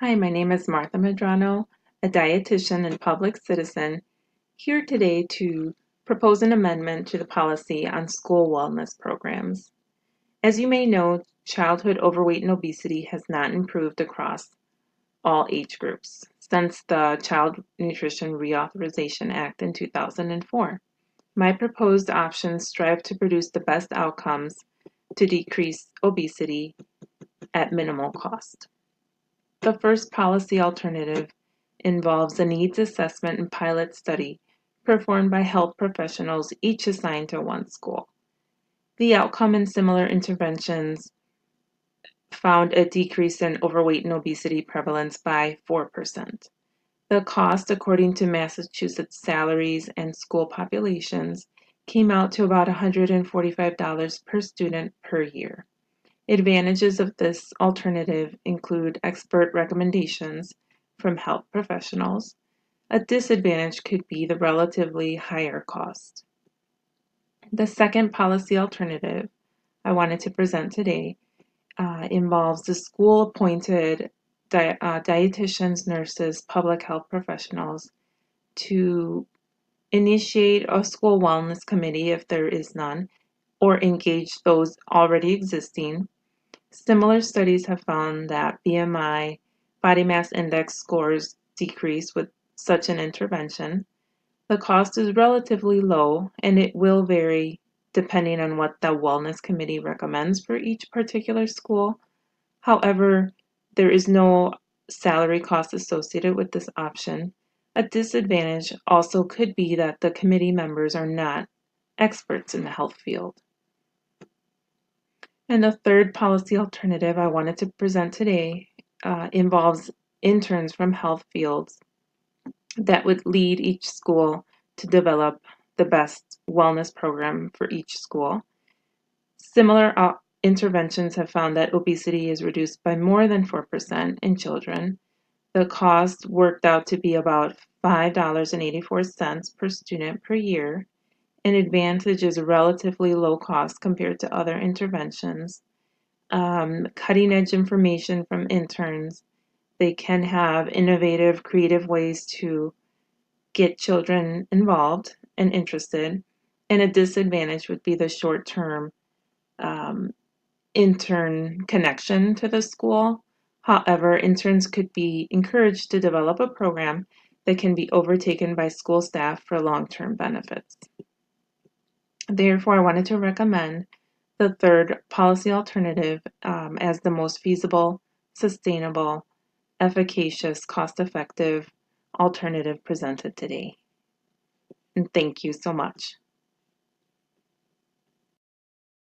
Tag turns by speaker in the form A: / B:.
A: Hi, my name is Martha Medrano, a dietitian and public citizen, here today to propose an amendment to the policy on school wellness programs. As you may know, childhood overweight and obesity has not improved across all age groups since the Child Nutrition Reauthorization Act in 2004. My proposed options strive to produce the best outcomes to decrease obesity at minimal cost. The first policy alternative involves a needs assessment and pilot study performed by health professionals, each assigned to one school. The outcome in similar interventions found a decrease in overweight and obesity prevalence by 4%. The cost, according to Massachusetts salaries and school populations, came out to about $145 per student per year. Advantages of this alternative include expert recommendations from health professionals. A disadvantage could be the relatively higher cost. The second policy alternative I wanted to present today involves the school-appointed dietitians, nurses, public health professionals to initiate a school wellness committee if there is none, or engage those already existing. Similar studies have found that BMI, body mass index scores decrease with such an intervention. The cost is relatively low and it will vary depending on what the wellness committee recommends for each particular school. However, there is no salary cost associated with this option. A disadvantage also could be that the committee members are not experts in the health field. And the third policy alternative I wanted to present today involves interns from health fields that would lead each school to develop the best wellness program for each school. Similar interventions have found that obesity is reduced by more than 4% in children. The cost worked out to be about $5.84 per student per year. An advantage is relatively low cost compared to other interventions. Cutting edge information from interns. They can have innovative, creative ways to get children involved and interested. And a disadvantage would be the short term intern connection to the school. However, interns could be encouraged to develop a program that can be overtaken by school staff for long term benefits. Therefore, I wanted to recommend the third policy alternative as the most feasible, sustainable, efficacious, cost-effective alternative presented today. And thank you so much.